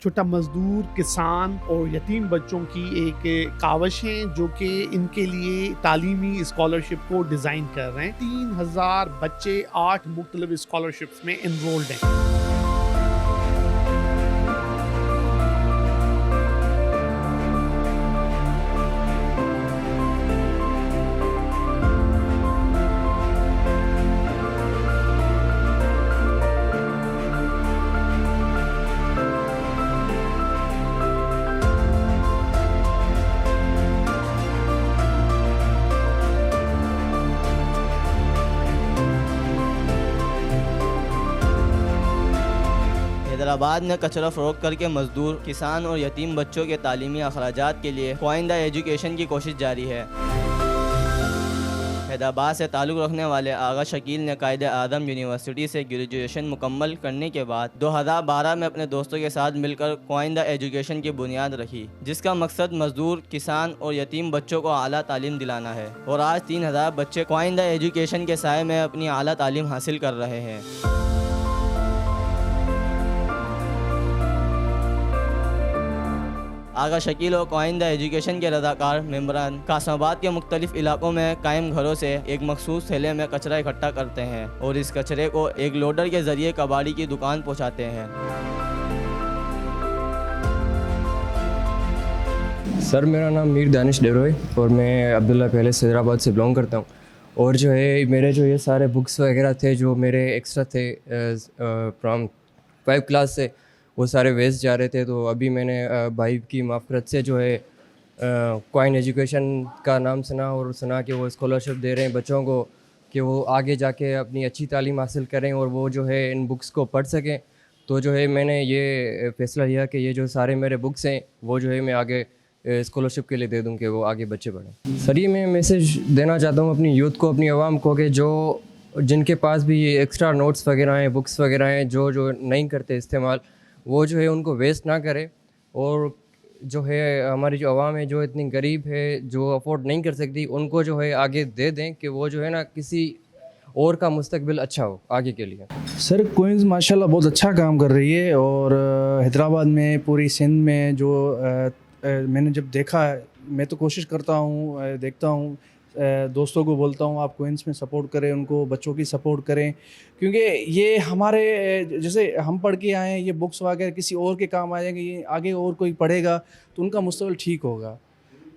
छोटा मजदूर, किसान और यतीम बच्चों की एक कावश है जो कि इनके लिए तालीमी स्कॉलरशिप को डिज़ाइन कर रहे हैं। 3000 बच्चे 8 मुख्तलिफ स्कॉलरशिप्स में इनरोल्ड हैं। हैदराबाद में कचरा फ़रोख्त करके मजदूर, किसान और यतीम बच्चों के तालीमी अखराजात के लिए कॉइन द एजुकेशन की कोशिश जारी है। हैदराबाद से ताल्लुक़ रखने वाले आगा शकील ने कायदे आज़म यूनिवर्सिटी से ग्रेजुएशन मुकम्मल करने के बाद 2012 में अपने दोस्तों के साथ मिलकर कॉइन द एजुकेशन की बुनियाद रखी, जिसका मकसद मजदूर, किसान और यतीम बच्चों को आला तालीम दिलाना है। और आज 3000 बच्चे कॉइन द एजुकेशन के साए में अपनी आला तालीम हासिल कर रहे हैं। आगा शकील और कॉइन द एजुकेशन के रज़ाकार मेंबरान कासमाबाद के मुख्तलिफ इलाकों में कायम घरों से एक मखसूस थैले में कचरा इकट्ठा करते हैं और इस कचरे को एक लोडर के ज़रिए कबाड़ी की दुकान पहुंचाते हैं। सर, मेरा नाम मीर दानिश डेरोय और मैं अब्दुल्ला पहले से हैदराबाद से बिलोंग करता हूँ। और जो है मेरे जो ये सारे बुक्स वगैरह थे जो मेरे एक्स्ट्रा थे फ्रॉम 5 क्लास से, वो सारे वेस्ट जा रहे थे। तो अभी मैंने भाई की माफ़रत से जो है कॉइन एजुकेशन का नाम सुना और सुना कि वो स्कॉलरशिप दे रहे हैं बच्चों को कि वो आगे जाके अपनी अच्छी तालीम हासिल करें और वो जो है इन बुक्स को पढ़ सकें। तो जो है मैंने ये फ़ैसला लिया कि ये जो सारे मेरे बुक्स हैं वो जो है मैं आगे स्कॉलरशिप के लिए दे दूं कि वो आगे बच्चे पढ़ें। सर, ये मैं मैसेज देना चाहता हूँ अपनी यूथ को, अपनी आवाम को, कि जो जिनके पास भी ये एक्स्ट्रा नोट्स वगैरह हैं, बुक्स वगैरह हैं, जो नहीं करते इस्तेमाल, वो जो है उनको वेस्ट ना करे। और जो है हमारी जो आवाम है जो इतनी गरीब है, जो अफोर्ड नहीं कर सकती, उनको जो है आगे दे दें कि वो जो है ना किसी और का मुस्तकबिल अच्छा हो आगे के लिए। सर, कोइंस माशाल्लाह बहुत अच्छा काम कर रही है और हैदराबाद में, पूरी सिंध में जो मैंने जब देखा, मैं तो कोशिश करता हूँ, देखता हूँ, दोस्तों को बोलता हूँ आप कोइंस में सपोर्ट करें, उनको बच्चों की सपोर्ट करें, क्योंकि ये हमारे जैसे हम पढ़ के आए हैं, ये बुक्स वगैरह किसी और के काम आ जाएंगे, ये आगे और कोई पढ़ेगा तो उनका मुस्तकबिल ठीक होगा।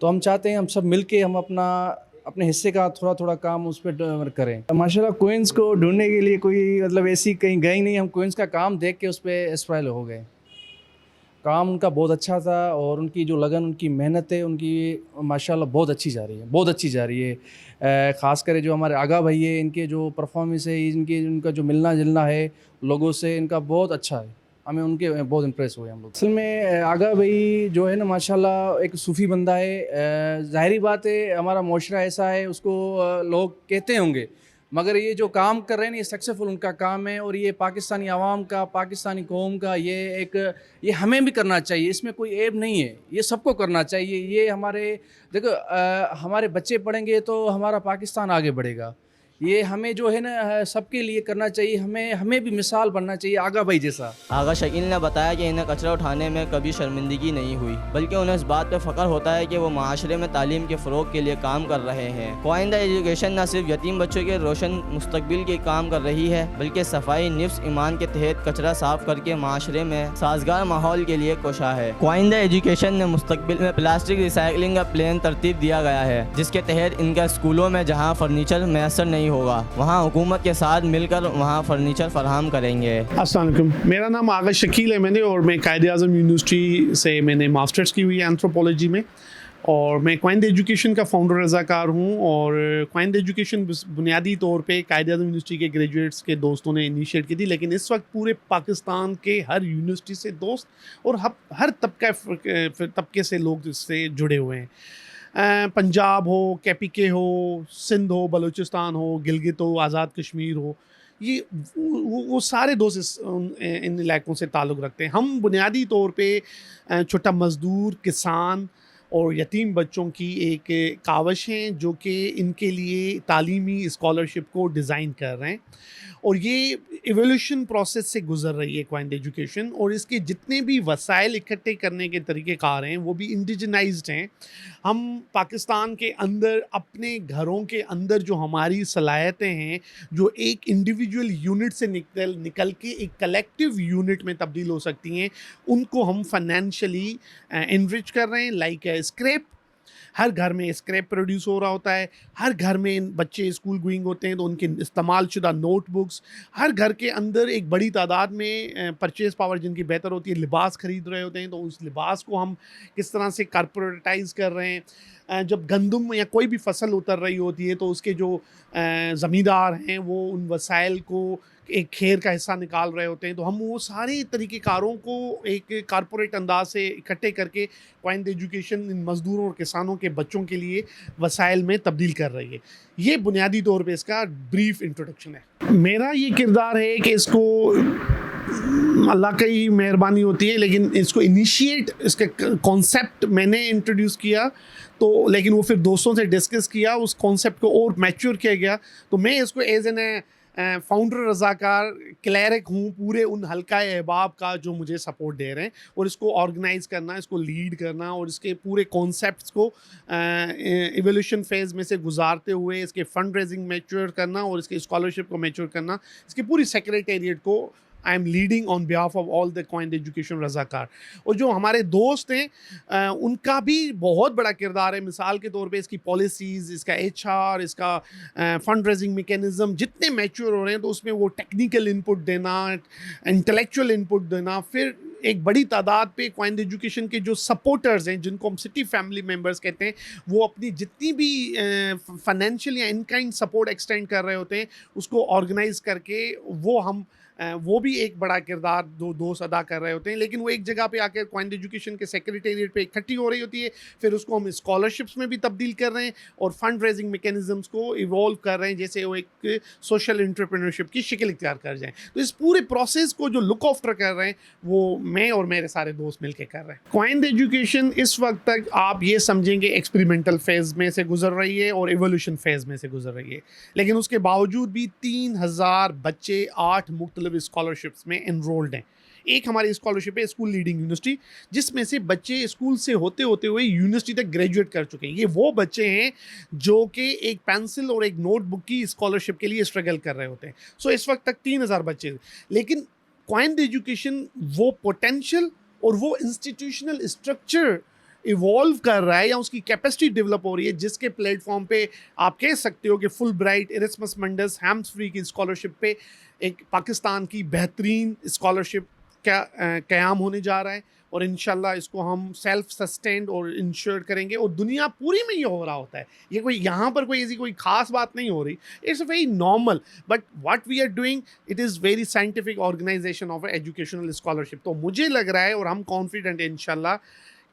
तो हम चाहते हैं हम सब मिल के हम अपने हिस्से का थोड़ा थोड़ा काम उस पर करें। माशाल्लाह कोइंस को ढूंढने के लिए कोई मतलब ऐसी कहीं गए ही नहीं, हम कोइंस का काम देख के उस पर इंस्पायर हो गए। काम उनका बहुत अच्छा था और उनकी जो लगन, उनकी मेहनत है, उनकी माशाल्लाह बहुत अच्छी जा रही है, बहुत अच्छी जा रही है। ख़ास कर जो हमारे आगा भाई है, इनके जो परफॉर्मेंस है, इनका जो मिलना जुलना है लोगों से, इनका बहुत अच्छा है। हमें उनके बहुत इम्प्रेस हुए हम लोग। असल में आगा भाई जो है ना माशाल्लाह एक सूफ़ी बंदा है। ज़ाहिरी बात है हमारा मुआशरा ऐसा है, उसको लोग कहते होंगे, मगर ये जो काम कर रहे हैं ये सक्सेसफुल उनका काम है। और ये पाकिस्तानी आवाम का, पाकिस्तानी कौम का ये हमें भी करना चाहिए, इसमें कोई ऐब नहीं है, ये सबको करना चाहिए। ये देखो हमारे बच्चे पढ़ेंगे तो हमारा पाकिस्तान आगे बढ़ेगा। ये हमें जो है ना सबके लिए करना चाहिए, हमें भी मिसाल बनना चाहिए आगा भाई जैसा। आगा शकील ने बताया कि इन्हें कचरा उठाने में कभी शर्मिंदगी नहीं हुई, बल्कि उन्हें इस बात पर फ़ख्र होता है कि वो माशरे में तालीम के फ़रोग़ के लिए काम कर रहे हैं। कॉइन द एजुकेशन न सिर्फ यतीम बच्चों के रोशन मुस्तकबिल के काम कर रही है, बल्कि सफाई निफ्स ईमान के तहत कचरा साफ करके माशरे में साजगार माहौल के लिए कोशा है। कॉइन द एजुकेशन ने मुस्तकबिल में प्लास्टिक रिसाइकलिंग का प्लान तरतीब दिया गया है, जिसके तहत इनका स्कूलों में जहाँ फर्नीचर मैसर नहीं होगा, वहाँ हुकूमत के साथ मिलकर वहाँ फर्नीचर फराहम करेंगे। अस्सलाम वालेकुम, मेरा नाम आगा शकील है और मैं कायदे आज़म यूनिवर्सिटी से मैंने मास्टर्स की हुई है एंथ्रोपोलॉजी में, और मैं कॉइन द एजुकेशन का फाउंडर रज़ाकार हूँ। और कॉइन द एजुकेशन बुनियादी तौर पे कायदे आज़म यूनिवर्सिटी के ग्रेजुएट्स के दोस्तों ने इनिशिएट की थी, लेकिन इस वक्त पूरे पाकिस्तान के हर यूनिवर्सिटी से दोस्त और हर तबके से लोग इससे जुड़े हुए हैं। पंजाब हो, KPK हो, सिंध हो, बलूचिस्तान हो, गिलगित हो, आज़ाद कश्मीर हो, ये वो सारे दोस्त इन इलाकों से ताल्लुक़ रखते हैं। हम बुनियादी तौर पे छोटा मज़दूर, किसान और यतीम बच्चों की एक कावश हैं जो कि इनके लिए तालीमी स्कॉलरशिप को डिज़ाइन कर रहे हैं। और ये एवोल्यूशन प्रोसेस से गुजर रही है क्वाइंट एजुकेशन, और इसके जितने भी वसाइल इकट्ठे करने के तरीक़ेकार हैं वो भी इंडिजिनाइज्ड हैं। हम पाकिस्तान के अंदर अपने घरों के अंदर जो हमारी सलाहियतें हैं, जो एक इंडिविजुअल यूनिट से निकल के एक कलेक्टिव यूनिट में तब्दील हो सकती हैं, उनको हम फाइनेंशियली इनरिच कर रहे हैं। लाइक स्क्रैप, हर घर में स्क्रैप प्रोड्यूस हो रहा होता है, हर घर में बच्चे स्कूल गोइंग होते हैं तो उनके इस्तेमाल शुदा नोटबुक्स, हर घर के अंदर एक बड़ी तादाद में परचेज़ पावर जिनकी बेहतर होती है लिबास ख़रीद रहे होते हैं, तो उस लिबास को हम किस तरह से कारपोरेटाइज़ कर रहे हैं। जब गंदम या कोई भी फसल उतर रही होती है तो उसके जो ज़मींदार हैं वो उन वसाइल को एक खेर का हिस्सा निकाल रहे होते हैं, तो हम वो सारे तरीक़ेकारों को एक कारपोरेट अंदाज से इकट्ठे करके क्वाइंट एजुकेशन इन मज़दूरों और किसानों के बच्चों के लिए वसाइल में तब्दील कर रही है। ये बुनियादी तौर पे इसका ब्रीफ इंट्रोडक्शन है। मेरा ये किरदार है कि इसको अल्लाह की ही मेहरबानी होती है, लेकिन इसको इनिशिएट, इसका कॉन्सेप्ट मैंने इंट्रोड्यूस किया, तो लेकिन वो फिर दोस्तों से डिस्कस किया, उस कॉन्सेप्ट को और मैच्योर किया गया, तो मैं इसको एज एन फाउंडर रज़ाकार क्लैरिक हूँ पूरे उन हल्का अहबाब का जो मुझे सपोर्ट दे रहे हैं, और इसको ऑर्गेनाइज़ करना, इसको लीड करना और इसके पूरे कॉन्सेप्ट्स को इवोल्यूशन फेज़ में से गुजारते हुए इसके फंड रेजिंग मैच्योर करना और इसके स्कॉलरशिप को मैच्योर करना, इसकी पूरी सेक्रेटेरिएट को I am leading on behalf of all the quaint education रज़ाकार। और जो हमारे दोस्त हैं उनका भी बहुत बड़ा किरदार है। मिसाल के तौर पे इसकी पॉलिसीज़, इसका HR, इसका फंड रेजिंग मेकेनिज़्म जितने मैच्योर हो रहे हैं तो उसमें वो टेक्निकल इनपुट देना, इंटेलेक्चुअल इनपुट देना, फिर एक बड़ी तादाद पे क्वाइंट एजुकेशन के जो सपोर्टर्स हैं जिनको हम सिटी फैमिली मेम्बर्स कहते हैं, वो अपनी जितनी भी फाइनेंशियल या इन काइंड सपोर्ट एक्सटेंड कर रहे होते हैं उसको ऑर्गेनाइज़ करके वो भी एक बड़ा किरदार दोस्त अदा कर रहे होते हैं। लेकिन वो एक जगह पे आकर क्वाइंट एजुकेशन के सेक्रेटेरिएट पे इकट्ठी हो रही होती है, फिर उसको हम स्कॉलरशिप्स में भी तब्दील कर रहे हैं और फंड रेजिंग मैकेनिज़म्स को इवॉल्व कर रहे हैं जैसे वो एक सोशल एंटरप्रेन्योरशिप की शक्ल इख्तियार कर जाएँ। तो इस पूरे प्रोसेस को जो लुक आफ्टर कर रहे हैं वो मैं और मेरे सारे दोस्त मिल के कर रहे हैं। क्वाइंट एजुकेशन इस वक्त तक आप ये समझेंगे एक्सपेरिमेंटल फेज़ में से गुजर रही है और एवोल्यूशन फेज़ में से गुजर रही है, लेकिन उसके बावजूद भी 3000 बच्चे 8 मुख्तलिफ स्कॉलरशिप्स में एनरोल्ड हैं। एक हमारी स्कॉलरशिप है स्कूल लीडिंग यूनिवर्सिटी, जिसमें से बच्चे स्कूल से होते होते हुए यूनिवर्सिटी तक ग्रेजुएट कर चुके हैं। ये वो बच्चे हैं जो कि एक पेंसिल और एक नोटबुक की स्कॉलरशिप के लिए स्ट्रगल कर रहे होते हैं। सो इस वक्त तक 3000 बच्चे, लेकिन क्वाइंट एजुकेशन वो पोटेंशियल और वो इंस्टीट्यूशनल स्ट्रक्चर इवॉल्व कर रहा है या उसकी कैपेसिटी डेवलप हो रही है जिसके प्लेटफॉर्म पे आप कह सकते हो कि फुल ब्राइट, इरेस्मस मंडस, हैम्स फ्री की स्कॉलरशिप पे एक पाकिस्तान की बेहतरीन स्कॉलरशिप का क़याम होने जा रहा है, और इंशाल्लाह इसको हम सेल्फ सस्टेन्ड और इंश्योर करेंगे। और दुनिया पूरी में ये हो रहा होता है, ये कोई यहाँ पर कोई ऐसी कोई ख़ास बात नहीं हो रही, it's very normal, but what we are doing it is very scientific organisation of educational scholarship. तो मुझे लग रहा है और हम कॉन्फिडेंट हैं इंशाल्लाह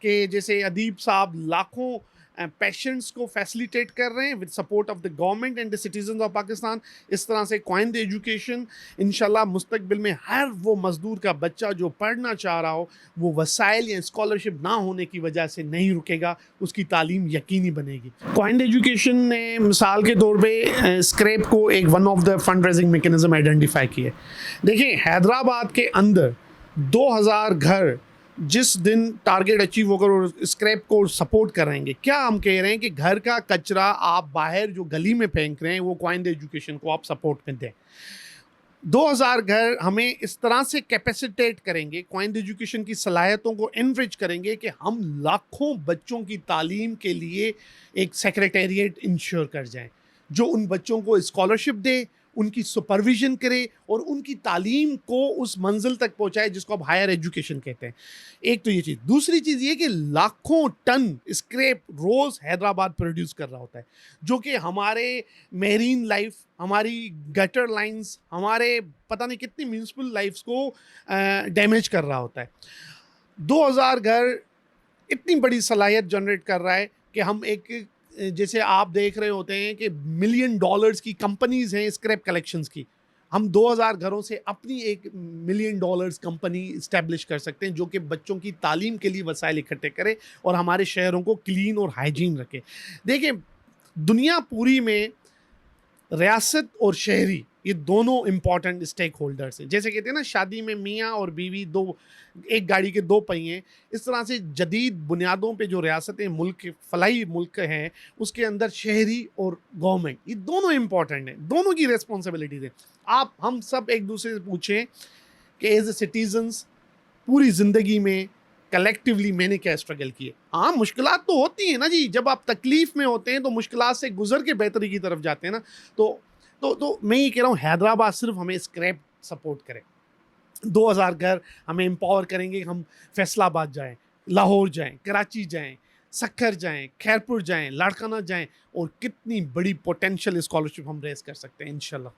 कि जैसे अदीब साहब लाखों पेशेंट्स को फैसिलिटेट कर रहे हैं with support of the government and the citizen of Pakistan, इस तरह से क्वाइंट एजुकेशन इंशाल्लाह मुस्तकबिल में हर वो मज़दूर का बच्चा जो पढ़ना चाह रहा हो वो वसाइल या स्कॉलरशिप ना होने की वजह से नहीं रुकेगा, उसकी तालीम यकीनी बनेगी। क्वाइंट एजुकेशन ने मिसाल के तौर पे स्क्रैप को एक one of the fund raising mechanism identify किए। देखिए हैदराबाद के अंदर 2000 घर जिस दिन टारगेट अचीव होकर और स्क्रैप को सपोर्ट कराएंगे, क्या हम कह रहे हैं कि घर का कचरा आप बाहर जो गली में फेंक रहे हैं वो क्वाइंट एजुकेशन को आप सपोर्ट में दें। 2000 घर हमें इस तरह से कैपेसिटेट करेंगे, क्वाइंट एजुकेशन की सलाहियतों को एनरिच करेंगे कि हम लाखों बच्चों की तालीम के लिए एक सेक्रेटेरिएट इंश्योर कर जाएं जो उन बच्चों को स्कॉलरशिप दे, उनकी सुपरविजन करे और उनकी तालीम को उस मंजिल तक पहुंचाए जिसको आप हायर एजुकेशन कहते हैं। एक तो ये चीज़, दूसरी चीज़ ये कि लाखों टन स्क्रैप रोज़ हैदराबाद प्रोड्यूस कर रहा होता है जो कि हमारे मेरीन लाइफ, हमारी गटर लाइंस, हमारे पता नहीं कितनी म्यूनिसिपल लाइफ्स को डैमेज कर रहा होता है। 2000 घर इतनी बड़ी सलाहियत जनरेट कर रहा है कि हम एक, जैसे आप देख रहे होते हैं कि $1 मिलियन की कंपनीज़ हैं स्क्रैप कलेक्शंस की, हम 2000 घरों से अपनी $1 मिलियन कंपनी इस्टेब्लिश कर सकते हैं जो कि बच्चों की तालीम के लिए वसाइल इकट्ठे करे और हमारे शहरों को क्लीन और हाइजीन रखे। देखिए, दुनिया पूरी में रियासत और शहरी ये दोनों इम्पॉर्टेंट स्टेक होल्डर्स हैं। जैसे कहते हैं ना, शादी में मियाँ और बीवी एक गाड़ी के 2 पहिए, इस तरह से जदीद बुनियादों पे जो रियासतें मुल्क फलाई मुल्क हैं उसके अंदर शहरी और गवर्नमेंट ये दोनों इम्पॉर्टेंट हैं, दोनों की रिस्पॉन्सिबिलिटीज है। आप हम सब एक दूसरे से पूछें कि एज ए सिटीजन्स पूरी ज़िंदगी में कलेक्टिवली मैंने क्या स्ट्रगल किए। हाँ, मुश्किलात तो होती हैं ना जी, जब आप तकलीफ़ में होते हैं तो मुश्किलात से गुजर के बेहतरी की तरफ जाते हैं ना। तो मैं ये कह रहा हूँ, हैदराबाद सिर्फ हमें स्क्रैप सपोर्ट करे। 2000 घर हमें एम्पावर करेंगे, हम फैसलाबाद जाएं, लाहौर जाएं, कराची जाएं, सक्खर जाएं, खैरपुर जाएं, लाड़काना जाएं, और कितनी बड़ी पोटेंशियल स्कॉलरशिप हम रेस कर सकते हैं इंशाल्लाह।